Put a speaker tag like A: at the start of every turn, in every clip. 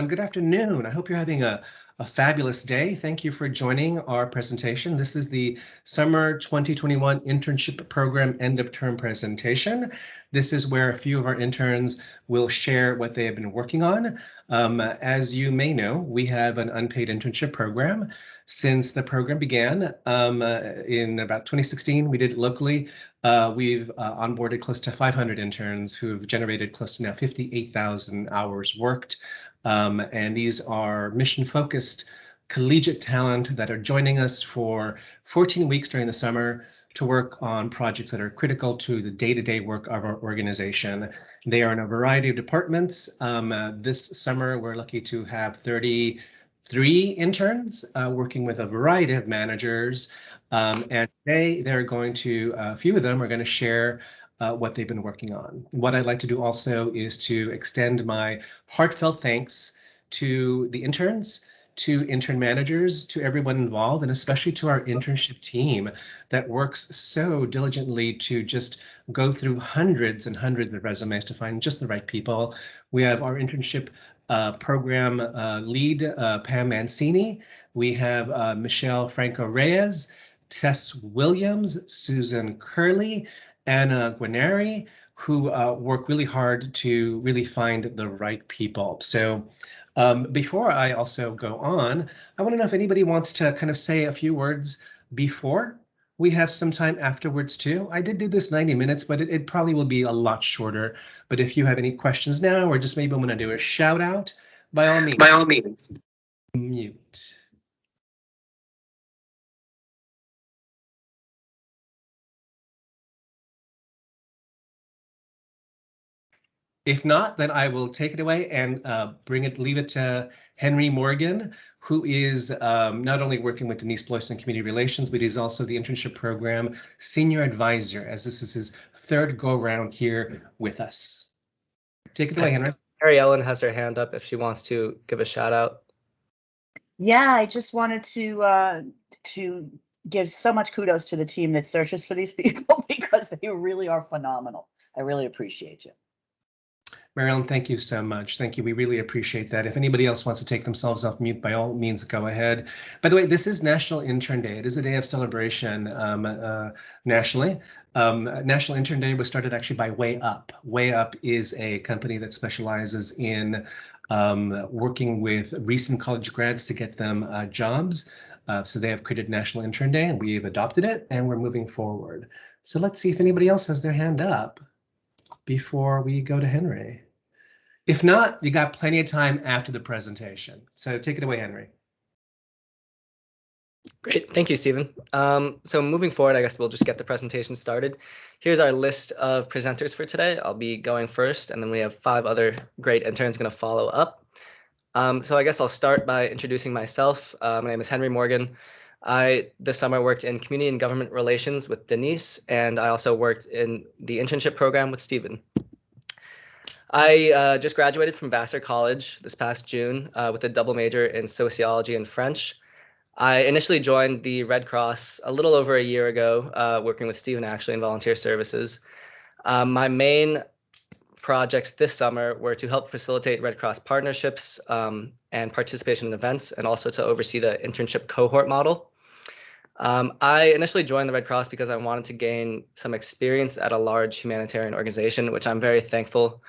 A: Good afternoon. I hope you're having a fabulous day. Thank you for joining our presentation. This is the Summer 2021 Internship Program End of Term presentation. This is where a few of our interns will share what they have been working on. As you may know, we have an unpaid internship program. Since the program began in about 2016, we did it locally. We've onboarded close to 500 interns who've generated close to now 58,000 hours worked. And these are mission-focused collegiate talent that are joining us for 14 weeks during the summer to work on projects that are critical to the day-to-day work of our organization. They are in a variety of departments. This summer, we're lucky to have 33 interns working with a variety of managers. And today, a few of them are going to share what they've been working on. What I'd like to do also is to extend my heartfelt thanks to the interns, to intern managers, to everyone involved, and especially to our internship team that works so diligently to just go through hundreds and hundreds of resumes to find just the right people. We have our internship program lead, Pam Mancini. We have Michelle Franco Reyes, Tess Williams, Susan Curley, Anna Guarneri, who work really hard to really find the right people. So before I also go on, I want to know if anybody wants to kind of say a few words before we have some time afterwards too. I did do this 90 minutes, but it probably will be a lot shorter. But if you have any questions now, or just maybe want to do a shout out, by all means. By all means. Mute. If not, then I will take it away and leave it to Henry Morgan, who is not only working with Denise Blois in Community Relations, but he's also the internship program senior advisor, as this is his third go-round here with us. Take it away, Henry.
B: Mary Ellen has her hand up if she wants to give a shout out.
C: Yeah, I just wanted to give so much kudos to the team that searches for these people because they really are phenomenal. I really appreciate you.
A: Marilyn, thank you so much. Thank you. We really appreciate that. If anybody else wants to take themselves off mute, by all means, go ahead. By the way, this is National Intern Day. It is a day of celebration nationally. National Intern Day was started actually by Way Up. Way Up is a company that specializes in working with recent college grads to get them jobs. So they have created National Intern Day, and we've adopted it, and we're moving forward. So let's see if anybody else has their hand up before we go to Henry. If not, you got plenty of time after the presentation. So take it away, Henry.
B: Great, thank you, Stephen. So moving forward, I guess we'll just get the presentation started. Here's our list of presenters for today. I'll be going first, and then we have 5 other great interns going to follow up. So I guess I'll start by introducing myself. My name is Henry Morgan. I this summer worked in community and government relations with Denise, and I also worked in the internship program with Stephen. I just graduated from Vassar College this past June with a double major in sociology and French. I initially joined the Red Cross a little over a year ago, working with Stephen actually in volunteer services. My main projects this summer were to help facilitate Red Cross partnerships and participation in events, and also to oversee the internship cohort model. I initially joined the Red Cross because I wanted to gain some experience at a large humanitarian organization, which I'm very thankful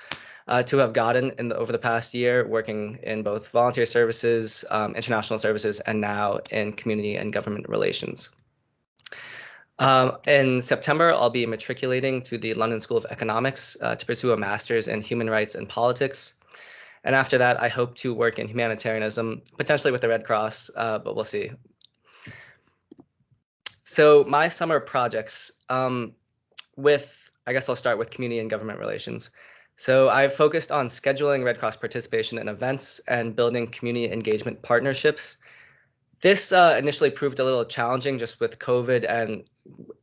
B: to have gotten over the past year, working in both volunteer services, international services, and now in community and government relations. In September, I'll be matriculating to the London School of Economics to pursue a master's in human rights and politics. And after that, I hope to work in humanitarianism, potentially with the Red Cross, but we'll see. So my summer projects, I guess I'll start with community and government relations. So I've focused on scheduling Red Cross participation in events and building community engagement partnerships. This initially proved a little challenging just with COVID and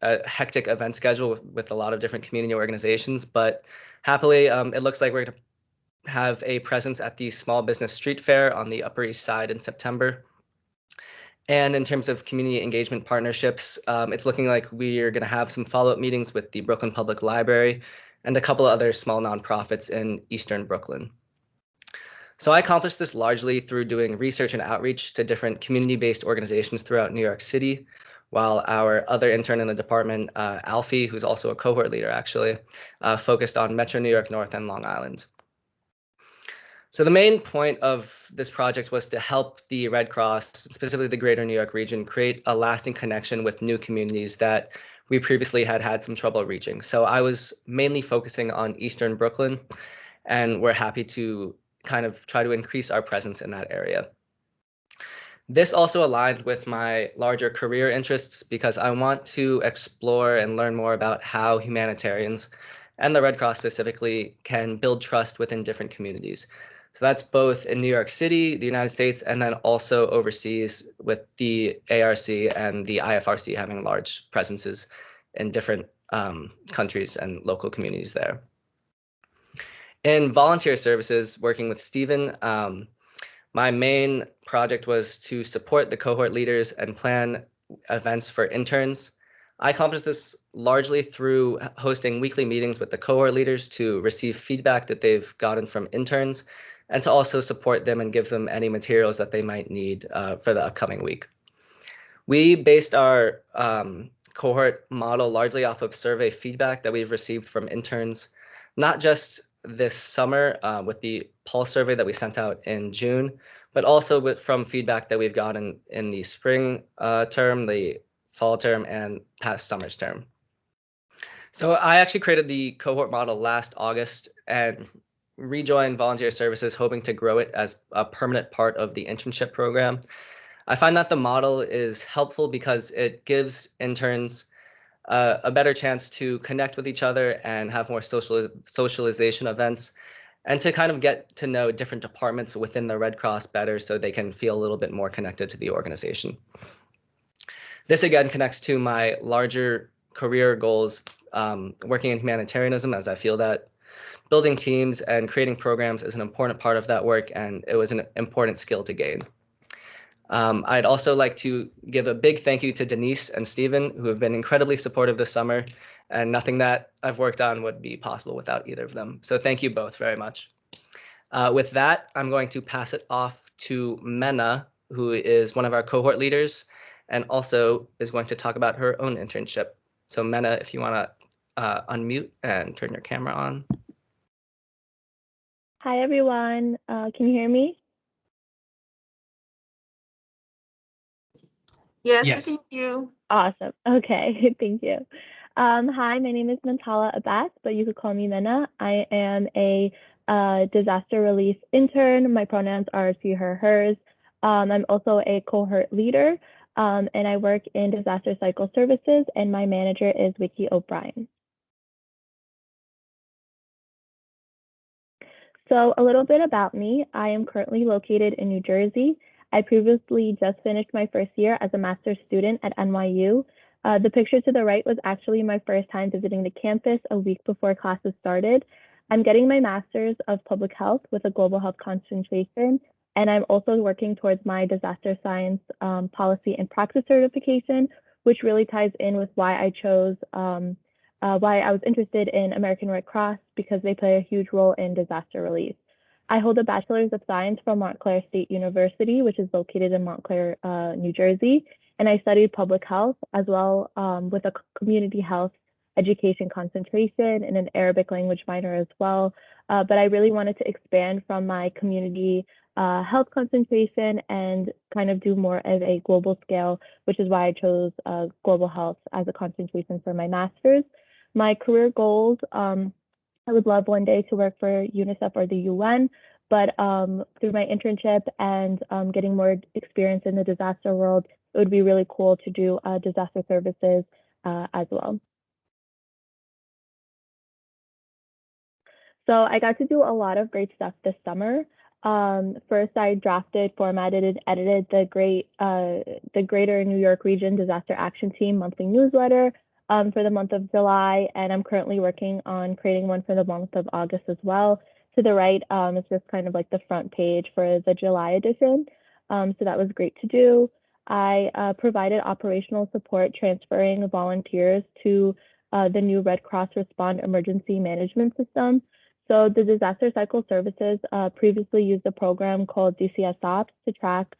B: a hectic event schedule with a lot of different community organizations, but happily it looks like we're going to have a presence at the Small Business Street Fair on the Upper East Side in September. And in terms of community engagement partnerships, it's looking like we are going to have some follow-up meetings with the Brooklyn Public Library and a couple of other small nonprofits in Eastern Brooklyn. So I accomplished this largely through doing research and outreach to different community-based organizations throughout New York City, while our other intern in the department, Alfie, who's also a cohort leader actually, focused on Metro New York North and Long Island. So the main point of this project was to help the Red Cross, specifically the greater New York region, create a lasting connection with new communities that we previously had some trouble reaching. So I was mainly focusing on Eastern Brooklyn, and we're happy to kind of try to increase our presence in that area. This also aligned with my larger career interests because I want to explore and learn more about how humanitarians and the Red Cross specifically can build trust within different communities. So that's both in New York City, the United States, and then also overseas with the ARC and the IFRC having large presences in different countries and local communities there. In volunteer services, working with Stephen, my main project was to support the cohort leaders and plan events for interns. I accomplished this largely through hosting weekly meetings with the cohort leaders to receive feedback that they've gotten from interns and to also support them and give them any materials that they might need for the upcoming week. We based our cohort model largely off of survey feedback that we've received from interns, not just this summer with the pulse survey that we sent out in June, but also from feedback that we've gotten in the spring term, the fall term, and past summer's term. So I actually created the cohort model last August and rejoined volunteer services, hoping to grow it as a permanent part of the internship program. I find that the model is helpful because it gives interns a better chance to connect with each other and have more socialization events and to kind of get to know different departments within the Red Cross better so they can feel a little bit more connected to the organization. This again connects to my larger career goals, working in humanitarianism, as I feel that building teams and creating programs is an important part of that work, and it was an important skill to gain. I'd also like to give a big thank you to Denise and Stephen, who have been incredibly supportive this summer, and nothing that I've worked on would be possible without either of them. So thank you both very much. With that, I'm going to pass it off to Mina, who is one of our cohort leaders and also is going to talk about her own internship. So Mina, if you want to unmute and turn your camera on.
D: Hi, everyone. Can you hear me?
C: Yes,
A: Yes.
C: thank you.
D: Awesome. Okay, thank you. Hi, my name is Mina Abbas, but you could call me Mina. I am a disaster relief intern. My pronouns are she, her, hers. I'm also a cohort leader, and I work in disaster cycle services, and my manager is Vicky O'Brien. So a little bit about me. I am currently located in New Jersey. I previously just finished my first year as a master's student at NYU. The picture to the right was actually my first time visiting the campus a week before classes started. I'm getting my master's of public health with a global health concentration, and I'm also working towards my disaster science policy and practice certification, which really ties in with why I chose why I was interested in American Red Cross, because they play a huge role in disaster relief. I hold a Bachelor's of Science from Montclair State University, which is located in Montclair, New Jersey, and I studied public health as well with a community health education concentration and an Arabic language minor as well. But I really wanted to expand from my community health concentration and kind of do more of a global scale, which is why I chose global health as a concentration for my master's. My career goals, I would love one day to work for UNICEF or the UN, but through my internship and getting more experience in the disaster world, it would be really cool to do disaster services as well. So I got to do a lot of great stuff this summer. First, I drafted, formatted, and edited the Greater New York Region Disaster Action Team monthly newsletter for the month of July, and I'm currently working on creating one for the month of August as well. To the right is just kind of like the front page for the July edition. So that was great to do. I provided operational support transferring volunteers to the new Red Cross Respond Emergency Management System. So the Disaster Cycle Services previously used a program called DCS Ops to track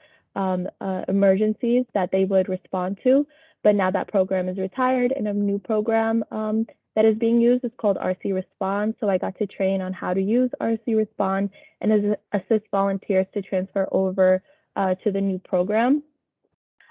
D: emergencies that they would respond to. But now that program is retired, and a new program that is being used is called RC Respond. So I got to train on how to use RC Respond and assist volunteers to transfer over to the new program.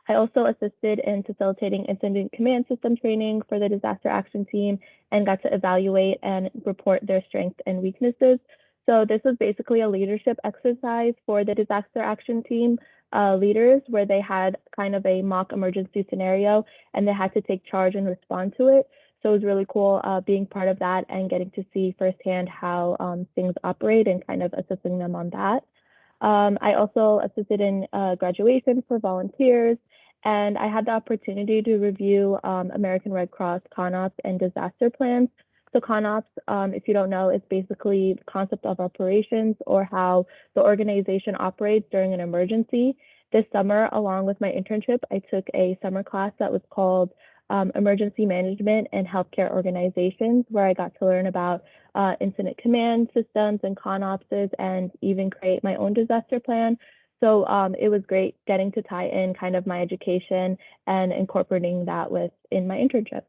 D: I also assisted in facilitating incident command system training for the disaster action team and got to evaluate and report their strengths and weaknesses. So this was basically a leadership exercise for the disaster action team leaders, where they had kind of a mock emergency scenario and they had to take charge and respond to it. So it was really cool being part of that and getting to see firsthand how things operate and kind of assisting them on that. I also assisted in graduation for volunteers, and I had the opportunity to review American Red Cross CONOPS and disaster plans. So CONOPS, if you don't know, is basically the concept of operations, or how the organization operates during an emergency. This summer, along with my internship, I took a summer class that was called Emergency Management and Healthcare Organizations, where I got to learn about incident command systems and CONOPSes, and even create my own disaster plan. So it was great getting to tie in kind of my education and incorporating that in my internship.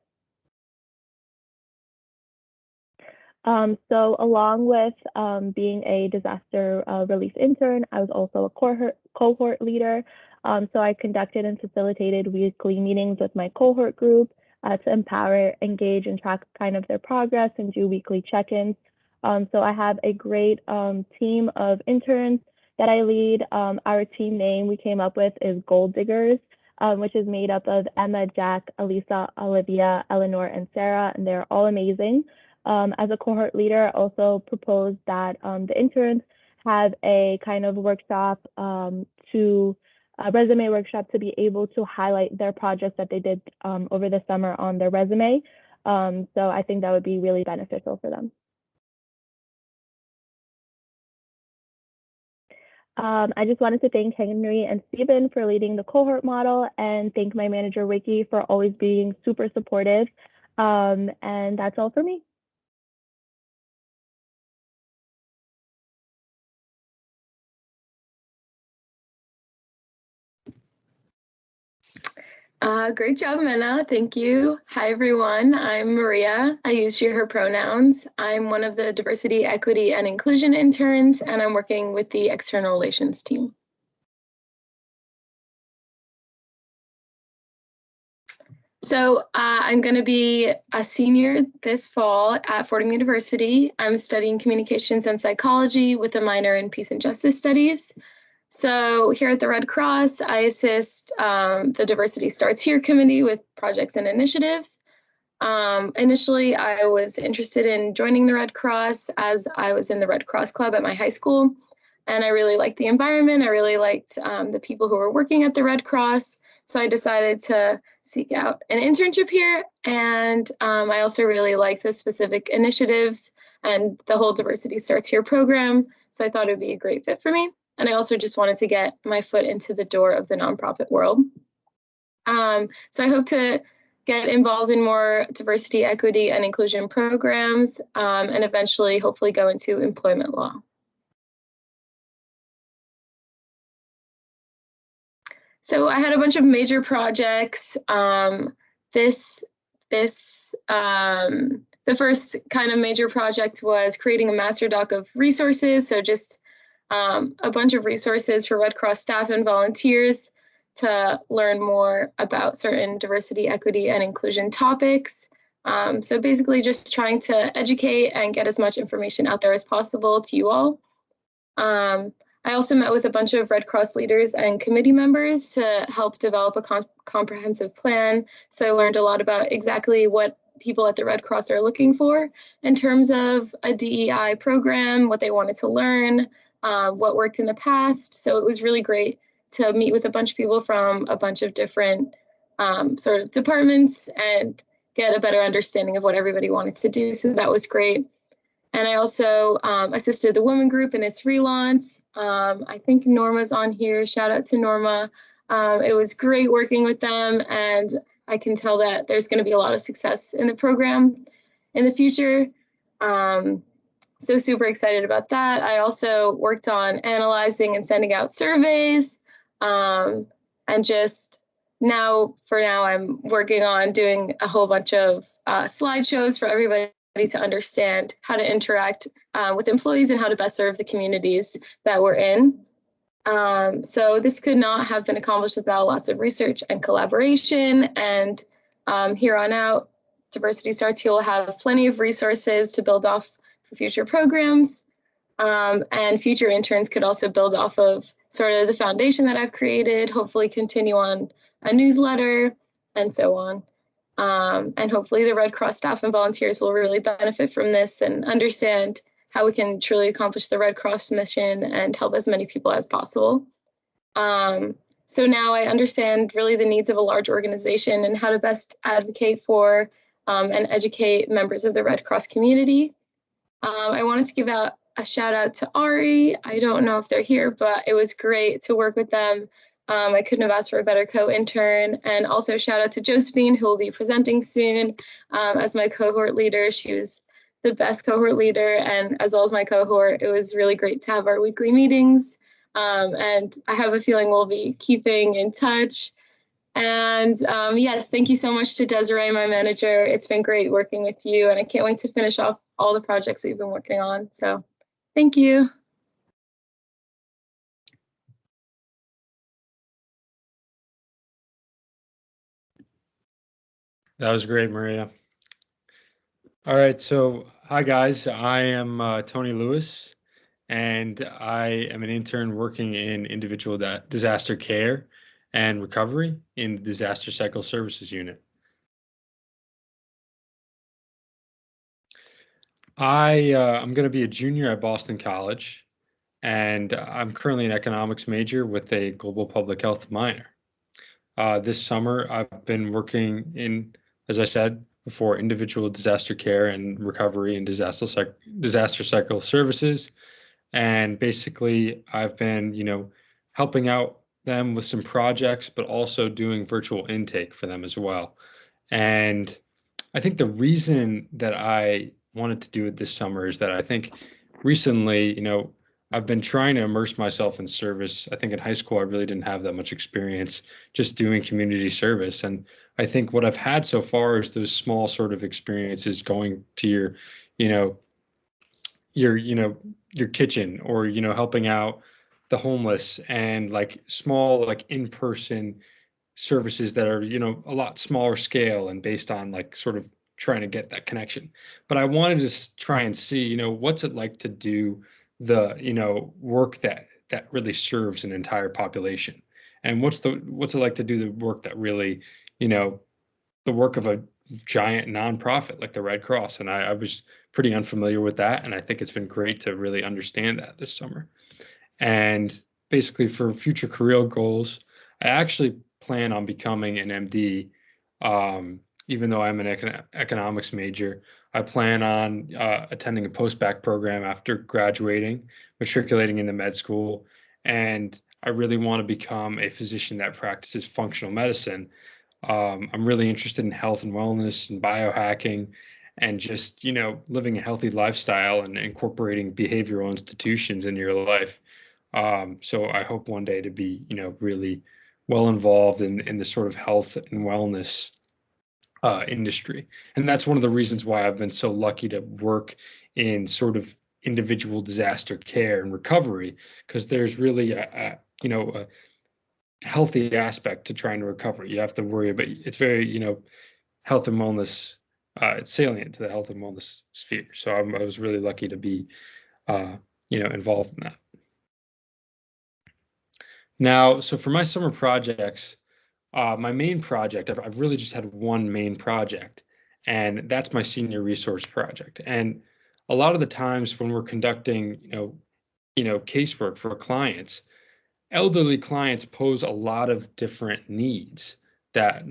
D: So along with being a disaster relief intern, I was also a cohort leader. So I conducted and facilitated weekly meetings with my cohort group to empower, engage, and track kind of their progress and do weekly check-ins. So I have a great team of interns that I lead. Our team name we came up with is Gold Diggers, which is made up of Emma, Jack, Elisa, Olivia, Eleanor, and Sarah, and they're all amazing. As a cohort leader, I also proposed that the interns have a kind of workshop a resume workshop to be able to highlight their projects that they did over the summer on their resume. So I think that would be really beneficial for them. I just wanted to thank Henry and Stephen for leading the cohort model, and thank my manager, Ricky, for always being super supportive. And that's all for me.
E: Great job, Mina. Thank you. Hi, everyone. I'm Maria. I use she, her pronouns. I'm one of the diversity, equity, and inclusion interns, and I'm working with the external relations team. So I'm going to be a senior this fall at Fordham University. I'm studying communications and psychology with a minor in peace and justice studies. So here at the Red Cross, I assist the Diversity Starts Here committee with projects and initiatives. Initially, I was interested in joining the Red Cross as I was in the Red Cross Club at my high school. And I really liked the environment. I really liked the people who were working at the Red Cross. So I decided to seek out an internship here. And I also really liked the specific initiatives and the whole Diversity Starts Here program. So I thought it would be a great fit for me. And I also just wanted to get my foot into the door of the nonprofit world. So I hope to get involved in more diversity, equity, and inclusion programs, and eventually hopefully go into employment law. So I had a bunch of major projects. The first kind of major project was creating a master doc of resources. So just a bunch of resources for Red Cross staff and volunteers to learn more about certain diversity, equity, and inclusion topics. So basically just trying to educate and get as much information out there as possible to you all. I also met with a bunch of Red Cross leaders and committee members to help develop a comprehensive plan. So I learned a lot about exactly what people at the Red Cross are looking for in terms of a DEI program, what they wanted to learn, what worked in the past. So it was really great to meet with a bunch of people from a bunch of different sort of departments and get a better understanding of what everybody wanted to do. So that was great. And I also assisted the women group in its relaunch. I think Norma's on here. Shout out to Norma. It was great working with them, and I can tell that there's going to be a lot of success in the program in the future. So super excited about that. I also worked on analyzing and sending out surveys. And just for now, I'm working on doing a whole bunch of slideshows for everybody to understand how to interact with employees and how to best serve the communities that we're in. So this could not have been accomplished without lots of research and collaboration. And here on out, Diversity Starts Here will have plenty of resources to build off for future programs. And future interns could also build off of sort of the foundation that I've created, hopefully continue on a newsletter and so on. And hopefully the Red Cross staff and volunteers will really benefit from this and understand how we can truly accomplish the Red Cross mission and help as many people as possible. So now I understand really the needs of a large organization and how to best advocate for and educate members of the Red Cross community. I wanted to give out a shout out to Ari. I don't know if they're here, but it was great to work with them. I couldn't have asked for a better co-intern. And also shout out to Josephine, who will be presenting soon as my cohort leader. She was the best cohort leader, and as well as my cohort, it was really great to have our weekly meetings. And I have a feeling we'll be keeping in touch. And yes, thank you so much to Desiree, my manager. It's been great working with you, and I can't wait to finish off all the projects we've been working on. So thank you.
F: That was great, Maria. All right, so hi guys, I am Tony Lewis, and I am an intern working in individual disaster care and recovery in the Disaster Cycle Services Unit. I'm going to be a junior at Boston College, and I'm currently an economics major with a global public health minor. This summer, I've been working in, as I said before, individual disaster care and recovery and disaster cycle services. And basically, I've been, helping out them with some projects, but also doing virtual intake for them as well. And I think the reason that I wanted to do it this summer is that I think recently, I've been trying to immerse myself in service. I think in high school, I really didn't have that much experience just doing community service. And I think what I've had so far is those small sort of experiences going to your kitchen, or, helping out the homeless, and like small, like in-person services that are, a lot smaller scale and based on like sort of trying to get that connection. But I wanted to try and see, what's it like to do the, work that really serves an entire population, and what's it like to do the work that really, the work of a giant nonprofit like the Red Cross. And I was pretty unfamiliar with that, and I think it's been great to really understand that this summer. And basically, for future career goals, I actually plan on becoming an MD. Even though I'm an economics major, I plan on attending a post-bac program after graduating, matriculating into med school, and I really want to become a physician that practices functional medicine. I'm really interested in health and wellness and biohacking, and just, living a healthy lifestyle and incorporating behavioral institutions in your life. So I hope one day to be, really well involved in the sort of health and wellness industry. And that's one of the reasons why I've been so lucky to work in sort of individual disaster care and recovery, because there's really a healthy aspect to trying to recover. You have to worry about, it's very, health and wellness, it's salient to the health and wellness sphere. So I was really lucky to be, involved in that. Now, so for my summer projects, my main project, I've really just had one main project, and that's my senior resource project. And a lot of the times when we're conducting, casework for clients, elderly clients pose a lot of different needs that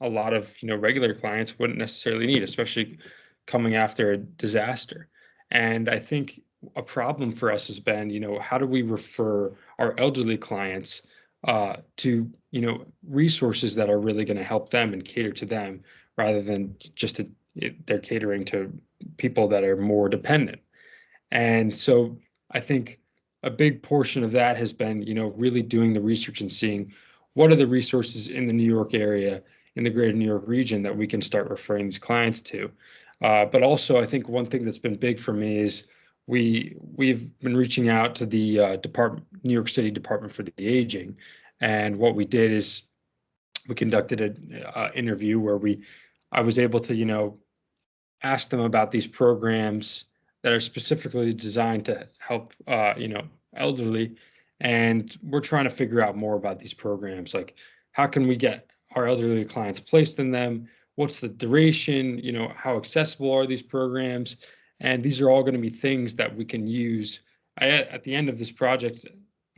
F: a lot of regular clients wouldn't necessarily need, especially coming after a disaster. And I think a problem for us has been, how do we refer our elderly clients to resources that are really going to help them and cater to them, rather than just a they're catering to people that are more dependent. And so I think a big portion of that has been, really doing the research and seeing what are the resources in the New York area, in the greater New York region that we can start referring these clients to. But also, I think one thing that's been big for me is we've been reaching out to the New York City Department for the Aging, and what we did is we conducted an interview where I was able to, ask them about these programs that are specifically designed to help, elderly. And we're trying to figure out more about these programs. Like, how can we get our elderly clients placed in them? What's the duration? How accessible are these programs? And these are all going to be things that we can use. At the end of this project,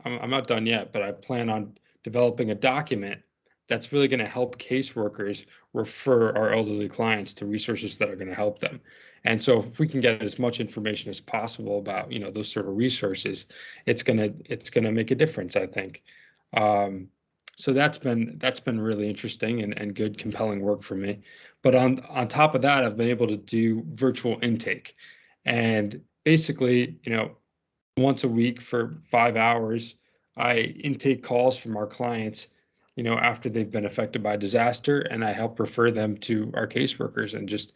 F: I'm not done yet, but I plan on developing a document that's really going to help caseworkers refer our elderly clients to resources that are going to help them. And so if we can get as much information as possible about, those sort of resources, it's gonna make a difference, I think. So that's been really interesting and good, compelling work for me. But on top of that, I've been able to do virtual intake. And basically, once a week for 5 hours, I intake calls from our clients, after they've been affected by disaster, and I help refer them to our caseworkers and just,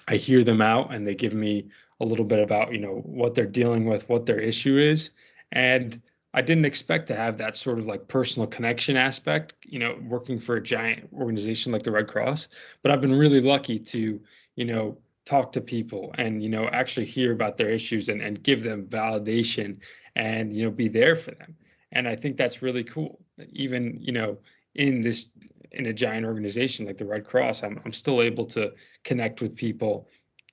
F: I hear them out and they give me a little bit about, what they're dealing with, what their issue is. And I didn't expect to have that sort of like personal connection aspect, working for a giant organization like the Red Cross. But I've been really lucky to, talk to people and, actually hear about their issues and give them validation and, be there for them. And I think that's really cool. Even, in a giant organization like the Red Cross, I'm still able to connect with people,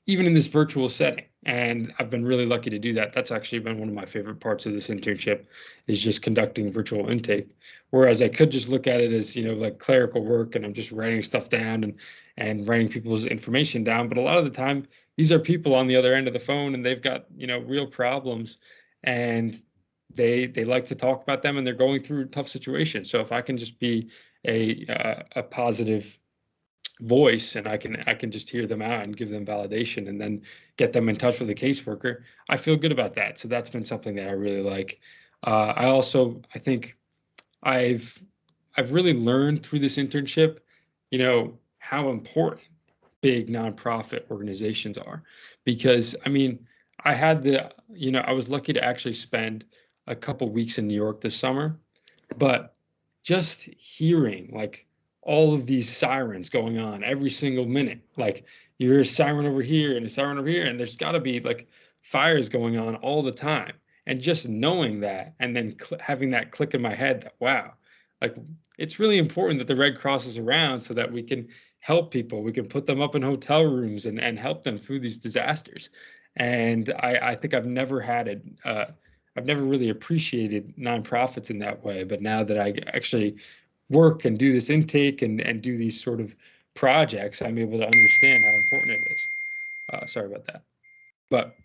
F: even in this virtual setting. And I've been really lucky to do that. That's actually been one of my favorite parts of this internship, is just conducting virtual intake. Whereas I could just look at it as, like clerical work, and I'm just writing stuff down and writing people's information down. But a lot of the time, these are people on the other end of the phone, and they've got, real problems, and they like to talk about them, and they're going through tough situations. So if I can just be a positive voice, and I can just hear them out and give them validation and then get them in touch with a caseworker, I feel good about that. So that's been something that I really like. I think I've really learned through this internship, how important big nonprofit organizations are, because I had I was lucky to actually spend a couple weeks in New York this summer, but just hearing like all of these sirens going on every single minute, like you hear a siren over here and a siren over here, and there's got to be like fires going on all the time. And just knowing that, and then having that click in my head that, wow, like it's really important that the Red Cross is around so that we can help people. We can put them up in hotel rooms and help them through these disasters. And I think I've never had it. I've never really appreciated nonprofits in that way, but now that I actually work and do this intake and do these sort of projects, I'm able to understand how important it is. Sorry about that. But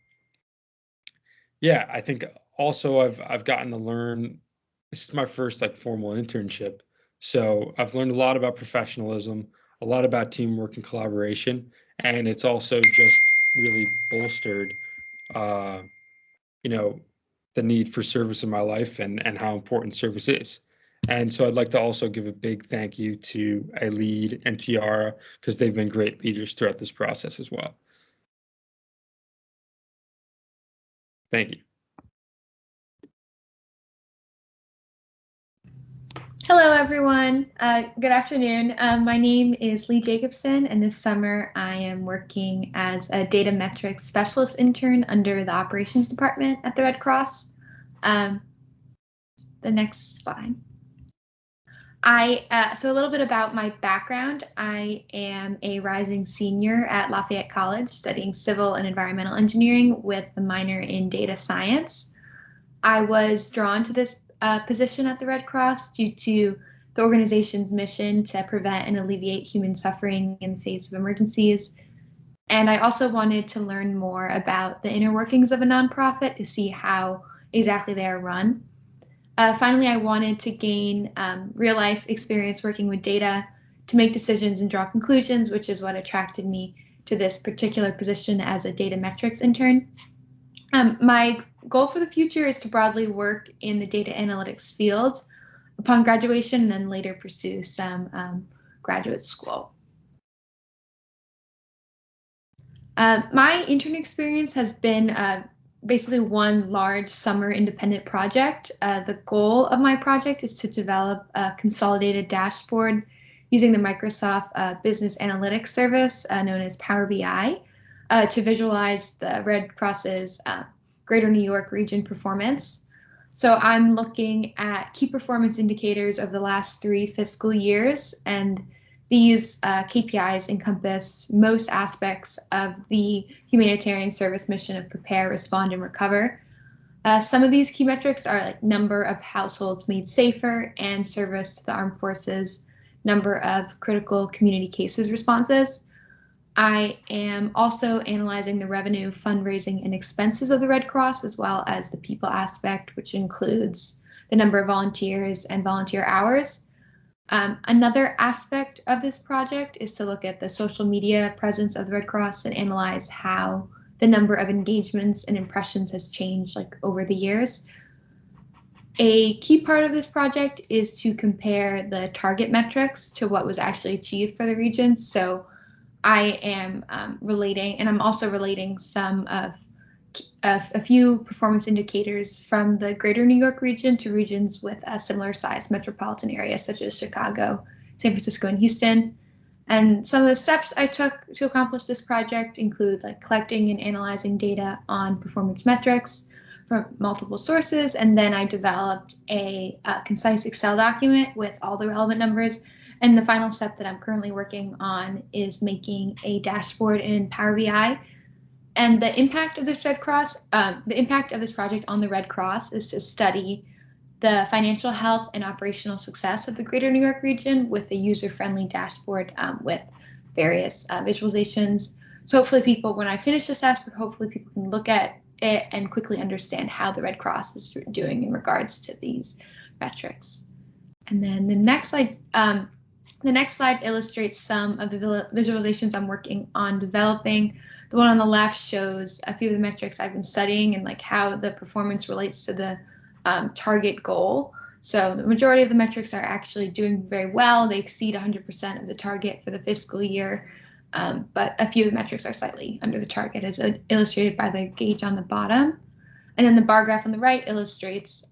F: yeah, I think also I've gotten to learn. This is my first like formal internship, so I've learned a lot about professionalism, a lot about teamwork and collaboration, and it's also just really bolstered, uh, you know, the need for service in my life and how important service is. And so I'd like to also give a big thank you to Ailid and Tiara, because they've been great leaders throughout this process as well. Thank you.
G: Hello, everyone. Good afternoon. My name is Lee Jacobson, and this summer I am working as a data metrics specialist intern under the operations department at the Red Cross. The next slide. So a little bit about my background. I am a rising senior at Lafayette College studying civil and environmental engineering with a minor in data science. I was drawn to this position at the Red Cross due to the organization's mission to prevent and alleviate human suffering in the face of emergencies. And I also wanted to learn more about the inner workings of a nonprofit to see how exactly they are run. Finally, I wanted to gain real-life experience working with data to make decisions and draw conclusions, which is what attracted me to this particular position as a data metrics intern. My goal for the future is to broadly work in the data analytics field upon graduation, and then later pursue some graduate school. My intern experience has been basically one large summer independent project. The goal of my project is to develop a consolidated dashboard using the Microsoft Business Analytics service known as Power BI to visualize the Red Cross's Greater New York region performance. So I'm looking at key performance indicators of the last 3 fiscal years, and these KPIs encompass most aspects of the humanitarian service mission of prepare, respond, and recover. Some of these key metrics are like number of households made safer and service to the armed forces, number of critical community cases responses. I am also analyzing the revenue, fundraising, and expenses of the Red Cross, as well as the people aspect, which includes the number of volunteers and volunteer hours. Another aspect of this project is to look at the social media presence of the Red Cross and analyze how the number of engagements and impressions has changed over the years. A key part of this project is to compare the target metrics to what was actually achieved for the region. So I am relating, and I'm also relating some of a few performance indicators from the Greater New York region to regions with a similar size metropolitan areas such as Chicago, San Francisco, and Houston. And some of the steps I took to accomplish this project include collecting and analyzing data on performance metrics from multiple sources, and then I developed a concise Excel document with all the relevant numbers. And the final step that I'm currently working on is making a dashboard in Power BI. And the impact of this project on the Red Cross is to study the financial health and operational success of the Greater New York region with a user-friendly dashboard with various visualizations. So hopefully when I finish this dashboard, hopefully people can look at it and quickly understand how the Red Cross is doing in regards to these metrics. And then the next slide illustrates some of the visualizations I'm working on developing. The one on the left shows a few of the metrics I've been studying and how the performance relates to the target goal. So the majority of the metrics are actually doing very well. They exceed 100% of the target for the fiscal year, but a few of the metrics are slightly under the target, as illustrated by the gauge on the bottom. And then the bar graph on the right illustrates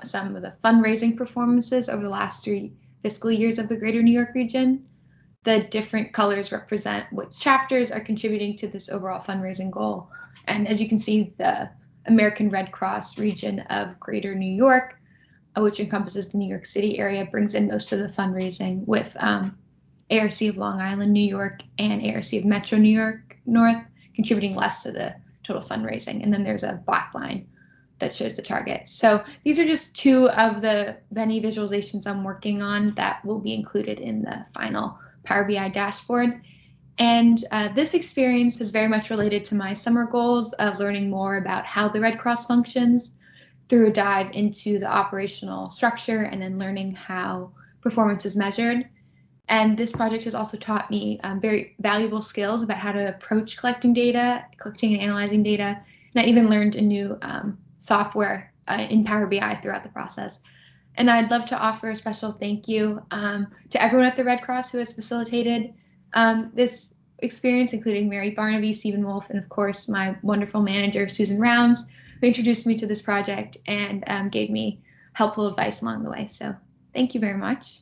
G: some of the fundraising performances over the last 3 fiscal years of the Greater New York region. The different colors represent which chapters are contributing to this overall fundraising goal. And as you can see, the American Red Cross region of Greater New York, which encompasses the New York City area, brings in most of the fundraising, with ARC of Long Island, New York, and ARC of Metro New York North contributing less to the total fundraising. And then there's a black line that shows the target. So these are just 2 of the many visualizations I'm working on that will be included in the final Power BI dashboard. And this experience is very much related to my summer goals of learning more about how the Red Cross functions through a dive into the operational structure and then learning how performance is measured. And this project has also taught me very valuable skills about how to approach collecting and analyzing data. And I even learned a new software in Power BI throughout the process. And I'd love to offer a special thank you to everyone at the Red Cross who has facilitated this experience, including Mary Barnaby, Stephen Wolf, and of course my wonderful manager, Susan Rounds, who introduced me to this project and gave me helpful advice along the way. So thank you very much.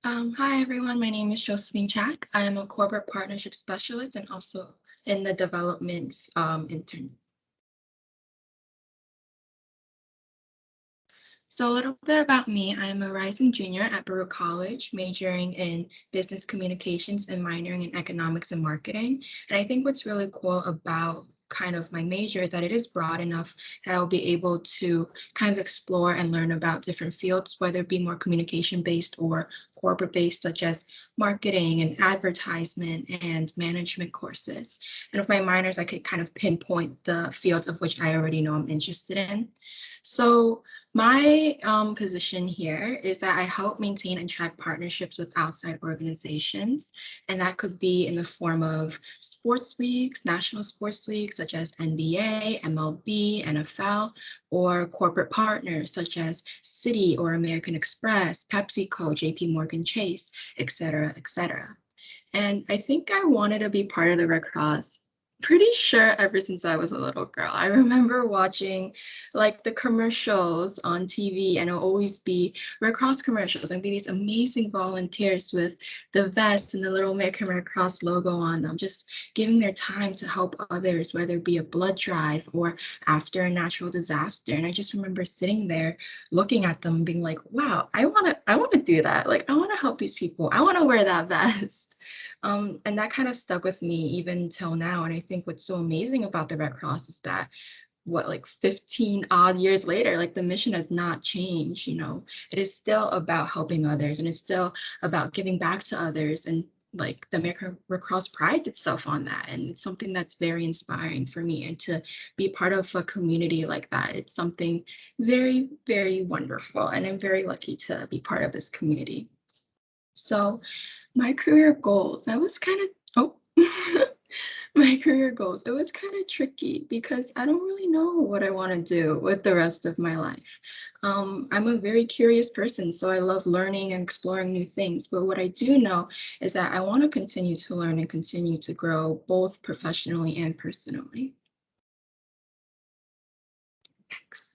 H: Hi, everyone. My name is Josephine Chack. I am a corporate partnership specialist and also in the development intern. So a little bit about me. I am a rising junior at Baruch College, majoring in business communications and minoring in economics and marketing. And I think what's really cool about kind of my major is that it is broad enough that I'll be able to kind of explore and learn about different fields, whether it be more communication based or corporate-based, such as marketing and advertisement and management courses. And with my minors, I could kind of pinpoint the fields of which I already know I'm interested in. So my position here is that I help maintain and track partnerships with outside organizations, and that could be in the form of sports leagues, national sports leagues such as NBA, MLB, NFL, or corporate partners such as Citi or American Express, PepsiCo, JP Morgan Chase, et cetera, et cetera. And I think I wanted to be part of the Red Cross pretty sure ever since I was a little girl. I remember watching like the commercials on TV, and it'll always be Red Cross commercials and be these amazing volunteers with the vest and the little American Red Cross logo on them, just giving their time to help others, whether it be a blood drive or after a natural disaster. And I just remember sitting there looking at them and being like, wow, I want to do that. Like, I want to help these people. I want to wear that vest. And that kind of stuck with me even till now. And I think what's so amazing about the Red Cross is that like 15 odd years later, like the mission has not changed, you know, it is still about helping others, and it's still about giving back to others. And like the American Red Cross prides itself on that. And it's something that's very inspiring for me. And to be part of a community like that, it's something very, very wonderful. And I'm very lucky to be part of this community. So my career goals, that was kind of, my career goals, it was kind of tricky because I don't really know what I want to do with the rest of my life. I'm a very curious person, so I love learning and exploring new things. But what I do know is that I want to continue to learn and continue to grow both professionally and personally. Next.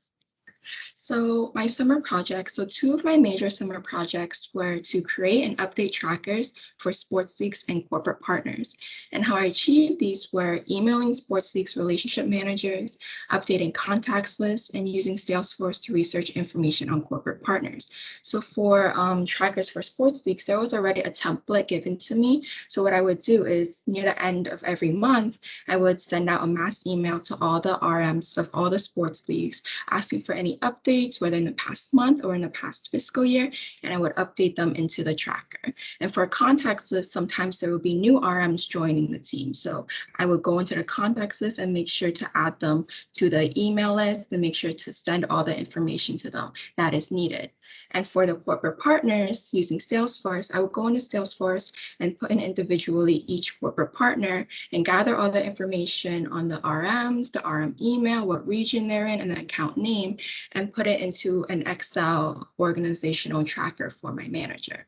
H: So my summer projects, so two of my major summer projects were to create and update trackers for sports leagues and corporate partners. And how I achieved these were emailing sports leagues relationship managers, updating contacts lists, and using Salesforce to research information on corporate partners. So for trackers for sports leagues, there was already a template given to me. So what I would do is near the end of every month, I would send out a mass email to all the RMs of all the sports leagues, asking for any updates, whether in the past month or in the past fiscal year, and I would update them into the tracker. And for a contacts list, sometimes there would be new RMs joining the team. So I would go into the contacts list and make sure to add them to the email list and make sure to send all the information to them that is needed. And for the corporate partners using Salesforce, I would go into Salesforce and put in individually each corporate partner and gather all the information on the RMs, the RM email, what region they're in, and the account name, and put it into an Excel organizational tracker for my manager.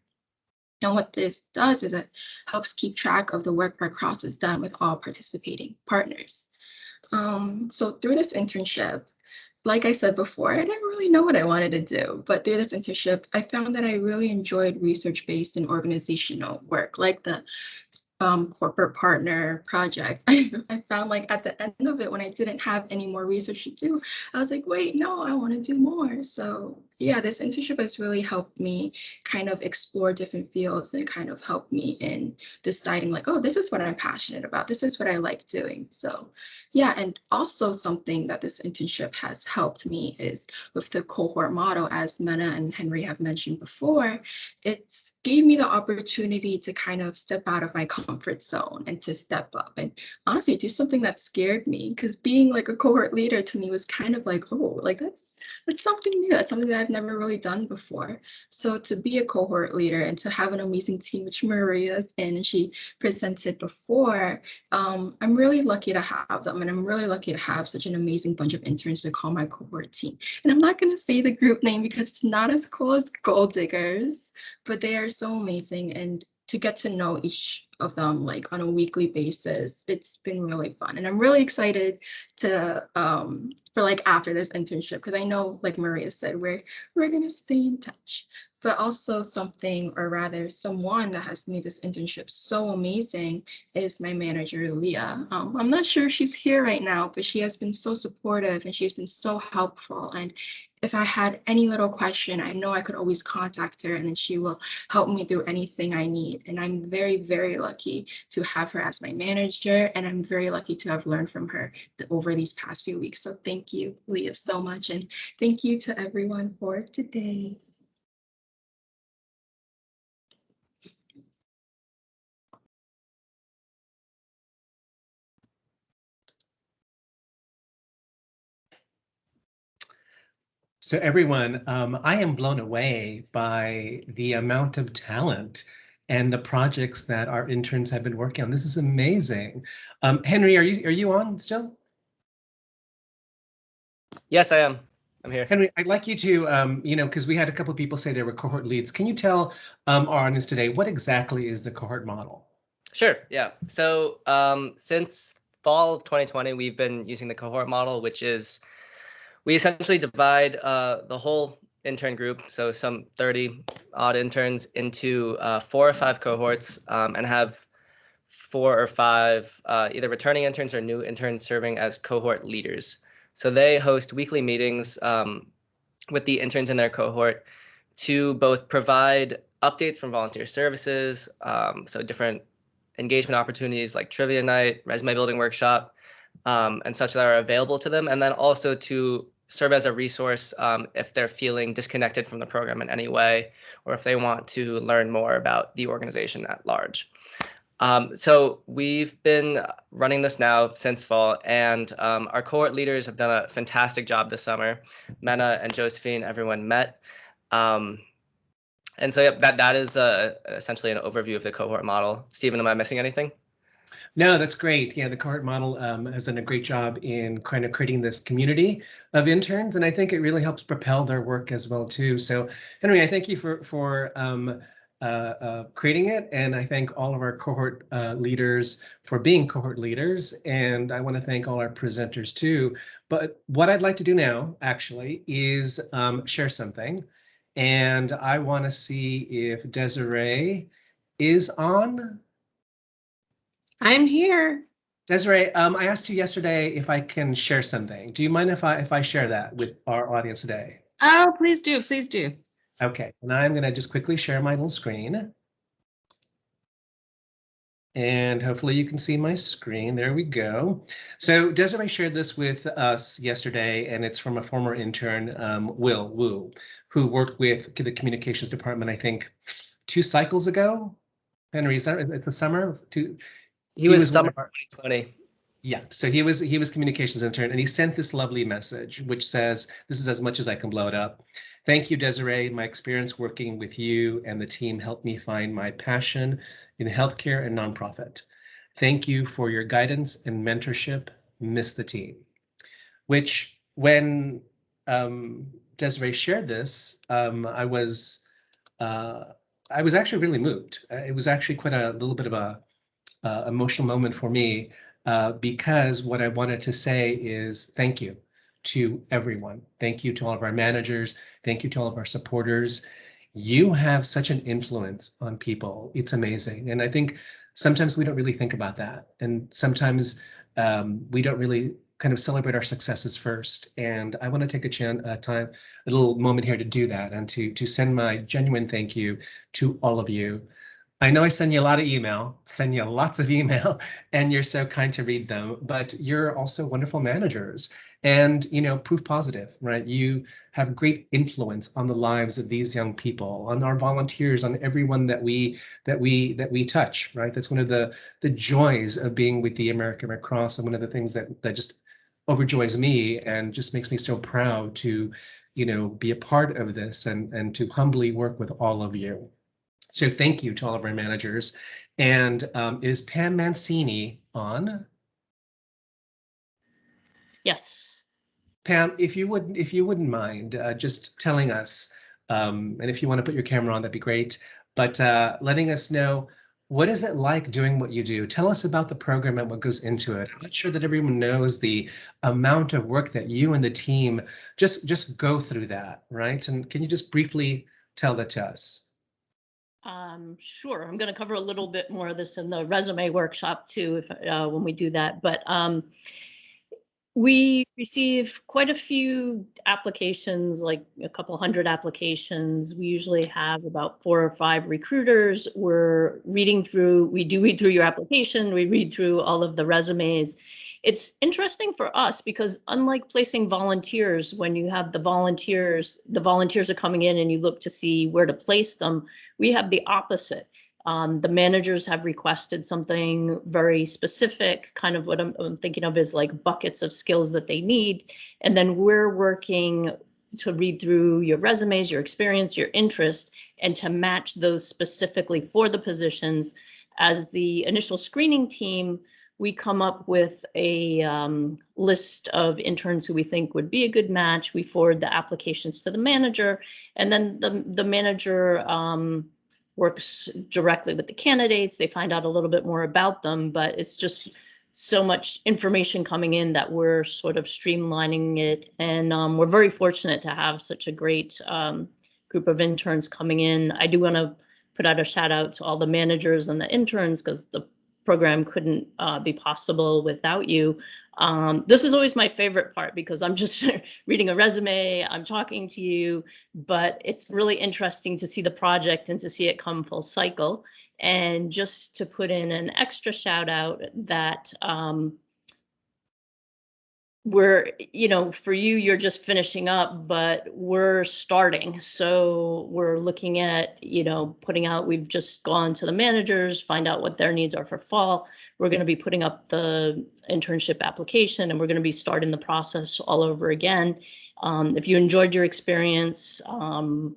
H: And what this does is it helps keep track of the work Red Cross has done with all participating partners. So through this internship, like I said before, I didn't really know what I wanted to do, but through this internship, I found that I really enjoyed research-based and organizational work, like the corporate partner project. I found like at the end of it, when I didn't have any more research to do, I was like, wait, no, I want to do more. So yeah, this internship has really helped me kind of explore different fields and kind of helped me in deciding like, oh, this is what I'm passionate about. This is what I like doing. So yeah, and also something that this internship has helped me is with the cohort model, as Mina and Henry have mentioned before, it's gave me the opportunity to kind of step out of my comfort zone and to step up and honestly do something that scared me, because being like a cohort leader to me was kind of like, oh, like that's something new. That's something that I've never really done before. So to be a cohort leader and to have an amazing team, which Maria's in, and she presented before, I'm really lucky to have them. And I'm really lucky to have such an amazing bunch of interns to call my cohort team. And I'm not going to say the group name because it's not as cool as Gold Diggers, but they are so amazing. And to get to know each of them like on a weekly basis, it's been really fun. And I'm really excited to for like after this internship, because I know, like Maria said, we're gonna stay in touch. But also something, or rather someone that has made this internship so amazing is my manager, Leah. I'm not sure if she's here right now, but she has been so supportive and she's been so helpful. And if I had any little question, I know I could always contact her and then she will help me through anything I need. And I'm very, very lucky to have her as my manager. And I'm very lucky to have learned from her over these past few weeks. So thank you, Leah, so much. And thank you to everyone for today.
A: So everyone, I am blown away by the amount of talent and the projects that our interns have been working on. This is amazing. Henry, are you on still?
B: Yes, I am. I'm here.
A: Henry, I'd like you to, because we had a couple of people say they were cohort leads. Can you tell our audience today what exactly is the cohort model?
B: Sure, yeah. So since fall of 2020, we've been using the cohort model, which is we essentially divide the whole intern group, so some 30 odd interns, into 4 or 5 cohorts and have 4 or 5 either returning interns or new interns serving as cohort leaders. So they host weekly meetings with the interns in their cohort to both provide updates from volunteer services, so different engagement opportunities like trivia night, resume building workshop, and such that are available to them, and then also to serve as a resource if they're feeling disconnected from the program in any way, or if they want to learn more about the organization at large. So we've been running this now since fall, and our cohort leaders have done a fantastic job this summer. Mina and Josephine, everyone met. And so yep, that is essentially an overview of the cohort model. Stephen, am I missing anything?
A: No, that's great. Yeah, the cohort model has done a great job in kind of creating this community of interns, and I think it really helps propel their work as well too. So, Henry, I thank you for creating it, and I thank all of our cohort leaders for being cohort leaders, and I want to thank all our presenters too. But what I'd like to do now, actually, is share something, and I want to see if Desiree is on.
I: I'm here.
A: Desiree, I asked you yesterday if I can share something. Do you mind if I share that with our audience today?
I: Oh, please do. Please do.
A: Okay, and I'm going to just quickly share my little screen. And hopefully you can see my screen. There we go. So Desiree shared this with us yesterday, and it's from a former intern, Will Wu, who worked with the communications department, I think, 2 cycles ago. Henry, it's a summer?
B: He was summer 2020.
A: Yeah, so he was communications intern, and he sent this lovely message, which says, "This is as much as I can blow it up. Thank you, Desiree. My experience working with you and the team helped me find my passion in healthcare and nonprofit. Thank you for your guidance and mentorship. Miss the team." Which, when Desiree shared this, I was actually really moved. It was actually quite a little bit of a emotional moment for me, because what I wanted to say is thank you to everyone. Thank you to all of our managers. Thank you to all of our supporters. You have such an influence on people. It's amazing. And I think sometimes we don't really think about that. And sometimes we don't really kind of celebrate our successes first. And I want to take a little moment here to do that and to send my genuine thank you to all of you. I know I send you lots of email, and you're so kind to read them, but you're also wonderful managers and, proof positive, right? You have great influence on the lives of these young people, on our volunteers, on everyone that we touch, right? That's one of the joys of being with the American Red Cross, and one of the things that just overjoys me and just makes me so proud to, be a part of this and to humbly work with all of you. So thank you to all of our managers. And is Pam Mancini on?
I: Yes.
A: Pam, if you wouldn't mind just telling us, and if you want to put your camera on, that'd be great, but letting us know, what is it like doing what you do? Tell us about the program and what goes into it. I'm not sure that everyone knows the amount of work that you and the team just go through that, right? And can you just briefly tell that to us?
I: Sure. I'm going to cover a little bit more of this in the resume workshop too, when we do that. But we receive quite a few applications, like a couple hundred applications. We usually have about 4 or 5 recruiters. We do read through your application. We read through all of the resumes. It's interesting for us because unlike placing volunteers, when you have the volunteers are coming in and you look to see where to place them, we have the opposite. The managers have requested something very specific, kind of what I'm thinking of is like buckets of skills that they need. And then we're working to read through your resumes, your experience, your interest, and to match those specifically for the positions. As the initial screening team, we come up with a list of interns who we think would be a good match. We forward the applications to the manager, and then the manager works directly with the candidates. They find out a little bit more about them, but it's just so much information coming in that we're sort of streamlining it. And we're very fortunate to have such a great group of interns coming in. I do want to put out a shout out to all the managers and the interns, because the program couldn't be possible without you. This is always my favorite part, because I'm just reading a resume, I'm talking to you, but it's really interesting to see the project and to see it come full cycle. And just to put in an extra shout out that we're, for you, you're just finishing up, but we're starting. So we're looking at, putting out, we've just gone to the managers, find out what their needs are for fall. We're going to be putting up the internship application, and we're going to be starting the process all over again. If you enjoyed your experience,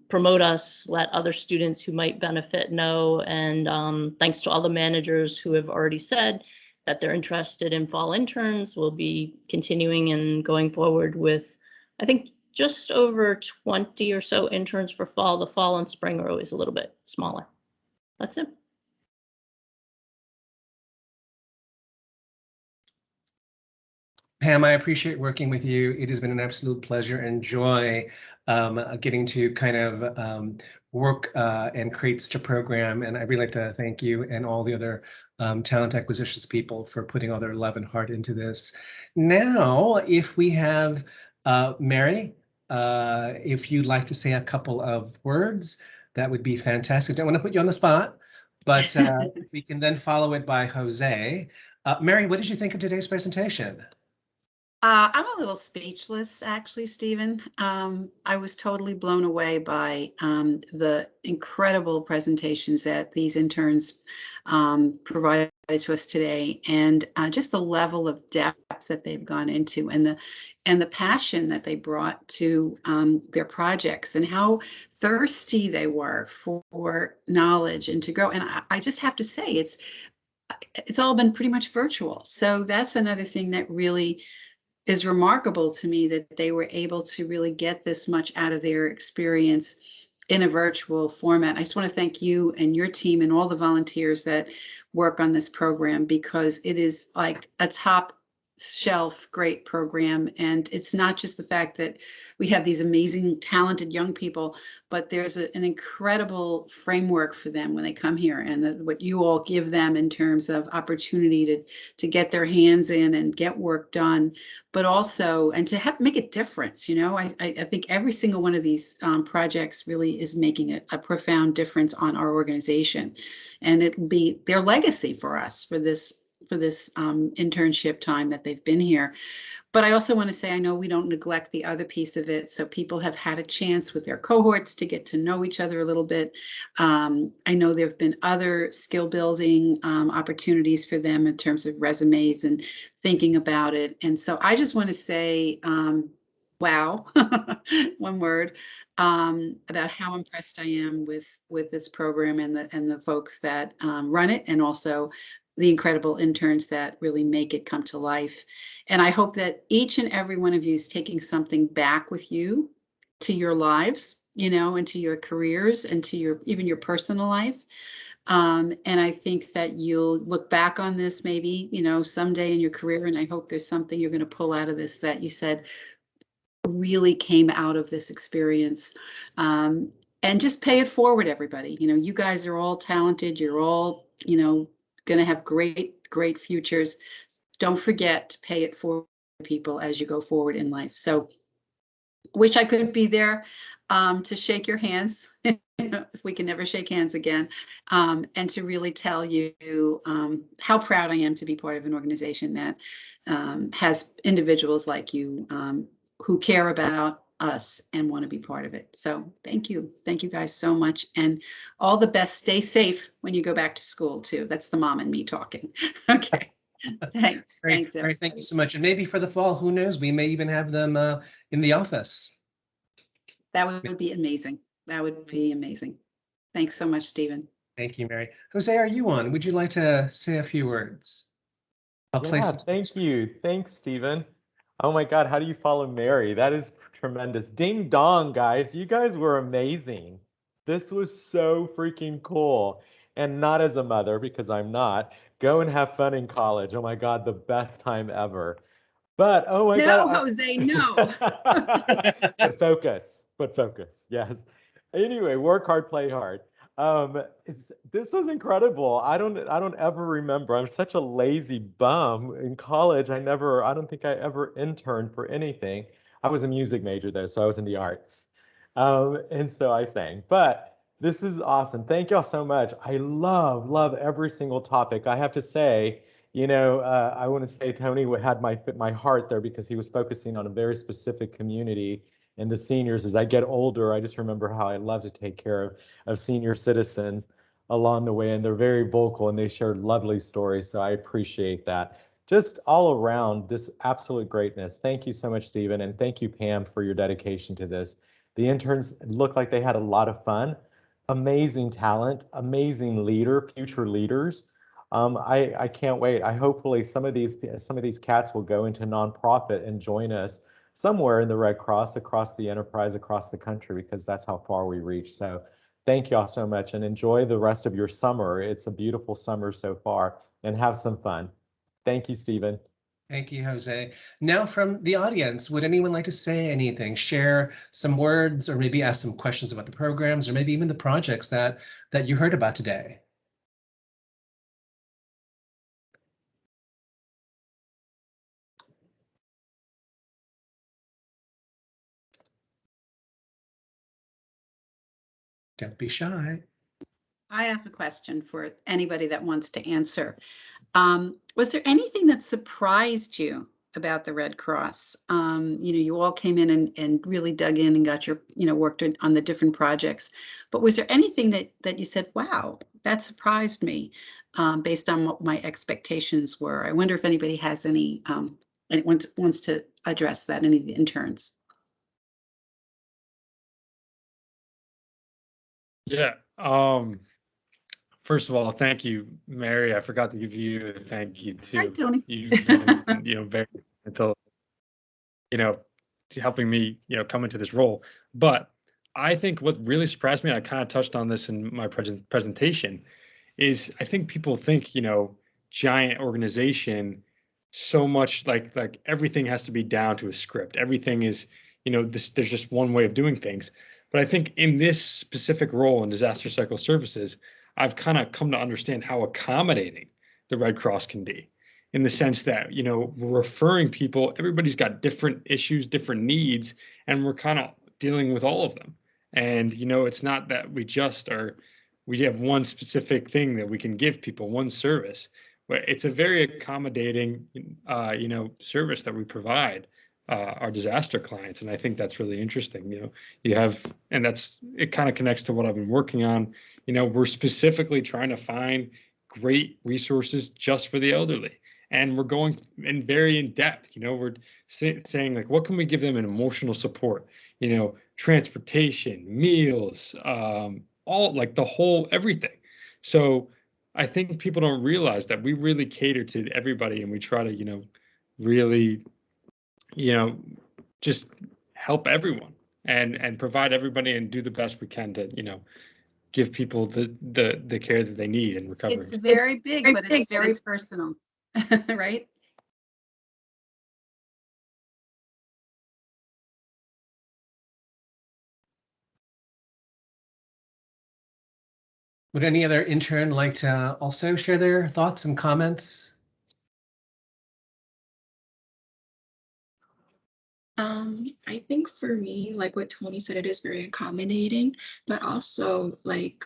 I: promote us, let other students who might benefit know. And thanks to all the managers who have already said that they're interested in fall interns. We'll be continuing and going forward with, I think, just over 20 or so interns for fall. The fall and spring are always a little bit smaller. That's it.
A: Pam, I appreciate working with you. It has been an absolute pleasure and joy getting to kind of work and create such a program. And I'd really like to thank you and all the other talent acquisitions people for putting all their love and heart into this. Now, if we have Mary, if you'd like to say a couple of words, that would be fantastic. Don't want to put you on the spot, but we can then follow it by Jose. Mary, what did you think of today's presentation?
J: I'm a little speechless, actually, Stephen. I was totally blown away by the incredible presentations that these interns provided to us today, and just the level of depth that they've gone into, and the passion that they brought to their projects, and how thirsty they were for knowledge and to grow. And I just have to say, it's all been pretty much virtual. So that's another thing that really is remarkable to me, that they were able to really get this much out of their experience in a virtual format. I just want to thank you and your team and all the volunteers that work on this program, because it is like a top shelf great program. And it's not just the fact that we have these amazing talented young people, but there's an incredible framework for them when they come here, and what you all give them in terms of opportunity to get their hands in and get work done, but also and to make a difference. I think every single one of these projects really is making a profound difference on our organization, and it'll be their legacy for us for this internship time that they've been here. But I also want to say, I know we don't neglect the other piece of it. So people have had a chance with their cohorts to get to know each other a little bit. I know there have been other skill building opportunities for them in terms of resumes and thinking about it. And so I just want to say, wow, one word, about how impressed I am with this program and the folks that run it, and also the incredible interns that really make it come to life. And I hope that each and every one of you is taking something back with you to your lives, into your careers, and to even your personal life. And I think that you'll look back on this maybe, someday in your career, and I hope there's something you're going to pull out of this that you said really came out of this experience. And just pay it forward, everybody. You guys are all talented. You're all, going to have great futures. Don't forget to pay it forward people as you go forward in life. So wish I could be there to shake your hands if we can never shake hands again, and to really tell you how proud I am to be part of an organization that has individuals like you who care about us and want to be part of it. So thank you guys so much, and all the best. Stay safe when you go back to school too. That's the mom and me talking. Okay. Thanks. Thanks.
A: Thank you so much. And maybe for the fall, who knows, we may even have them in the office.
J: That would be amazing. That would be amazing. Thanks so much, Stephen.
A: Thank you, Mary. Jose, are you on? Would you like to say a few words?
K: Yeah, thank you. Thanks, Stephen. Oh my God, how do you follow Mary? That is tremendous. Ding dong, guys. You guys were amazing. This was so freaking cool. And not as a mother, because I'm not. Go and have fun in college. Oh my God, the best time ever. But oh my
J: No,
K: God.
J: Jose, no.
K: But focus. Yes. Anyway, work hard, play hard. This was incredible. I don't ever remember. I'm such a lazy bum in college. I don't think I ever interned for anything. I was a music major though, so I was in the arts. And so I sang. But this is awesome. Thank y'all so much. I love every single topic. I have to say, I want to say Tony had my heart there because he was focusing on a very specific community. And the seniors, as I get older, I just remember how I love to take care of senior citizens along the way. And they're very vocal and they shared lovely stories. So I appreciate that. Just all around, this absolute greatness. Thank you so much, Stephen. And thank you, Pam, for your dedication to this. The interns looked like they had a lot of fun. Amazing talent, amazing future leaders. I can't wait. Hopefully some of these cats will go into nonprofit and join us somewhere in the Red Cross, across the enterprise, across the country, because that's how far we reach. So thank you all so much and enjoy the rest of your summer. It's a beautiful summer so far and have some fun. Thank you, Stephen.
A: Thank you, Jose. Now from the audience, would anyone like to say anything, share some words, or maybe ask some questions about the programs, or maybe even the projects that you heard about today? Don't be shy.
J: I have a question for anybody that wants to answer. Was there anything that surprised you about the Red Cross? You all came in and really dug in and got your, worked on the different projects. But was there anything that you said, wow, that surprised me based on what my expectations were? I wonder if anybody has any, wants to address that, any of the interns.
F: Yeah. First of all, thank you, Mary. I forgot to give you a thank you too.
J: Hi, Tony.
F: You've been, very until, helping me, come into this role. But I think what really surprised me, and I kind of touched on this in my presentation, is I think people think, giant organization so much like everything has to be down to a script. Everything is, there's just one way of doing things. But I think in this specific role in disaster cycle services, I've kind of come to understand how accommodating the Red Cross can be, in the sense that, we're referring people, everybody's got different issues, different needs, and we're kind of dealing with all of them. And, it's not that we have one specific thing that we can give people, one service, but it's a very accommodating, service that we provide our disaster clients. And I think that's really interesting. It kind of connects to what I've been working on. We're specifically trying to find great resources just for the elderly. And we're going in very in depth, we're saying like, what can we give them in emotional support, transportation, meals, all like the whole everything. So I think people don't realize that we really cater to everybody, and we try to, really, just help everyone and provide everybody and do the best we can to, give people the care that they need in recovery.
J: It's very big, but it's very personal, right?
A: Would any other intern like to also share their thoughts and comments?
H: I think for me, like what Tony said, it is very accommodating, but also like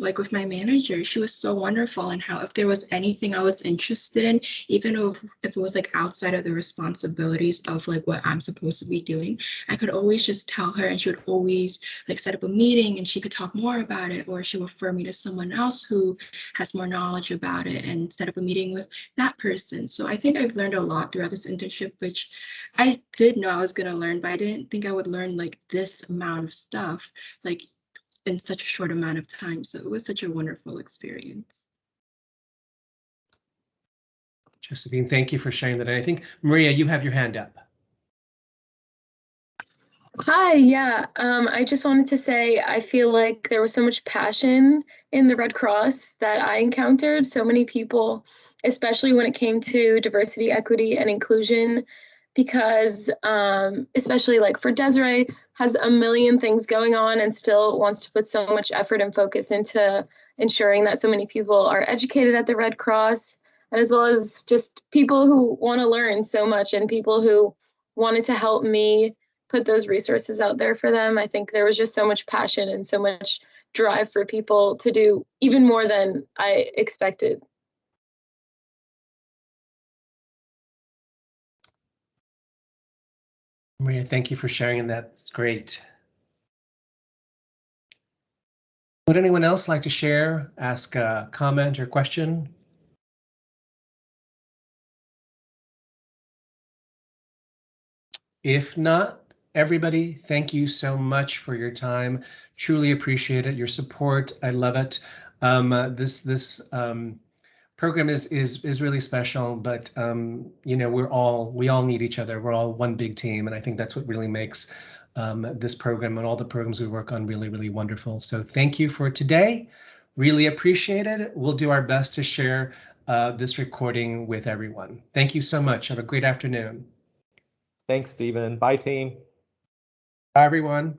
H: like with my manager, she was so wonderful, and how if there was anything I was interested in, even if it was like outside of the responsibilities of like what I'm supposed to be doing, I could always just tell her, and she would always like set up a meeting and she could talk more about it, or she would refer me to someone else who has more knowledge about it and set up a meeting with that person. So I think I've learned a lot throughout this internship, which I did know I was going to learn, but I didn't think I would learn like this amount of stuff like in such a short amount of time. So it was such a wonderful experience.
A: Josephine, thank you for sharing that. And I think, Maria, you have your hand up.
E: Hi, yeah. I just wanted to say I feel like there was so much passion in the Red Cross that I encountered. So many people, especially when it came to diversity, equity, and inclusion, because especially like for Desiree, has a million things going on and still wants to put so much effort and focus into ensuring that so many people are educated at the Red Cross, and as well as just people who want to learn so much and people who wanted to help me put those resources out there for them. I think there was just so much passion and so much drive for people to do even more than I expected.
A: Maria, thank you for sharing that. It's great. Would anyone else like to share, ask a comment or question? If not, everybody, thank you so much for your time. Truly appreciate it. Your support, I love it. This program is really special, but you know, we all need each other. We're all one big team, and I think that's what really makes this program and all the programs we work on really, really wonderful. So thank you for today. Really appreciate it. We'll do our best to share this recording with everyone. Thank you so much. Have a great afternoon.
K: Thanks, Stephen. Bye, team.
A: Bye, everyone.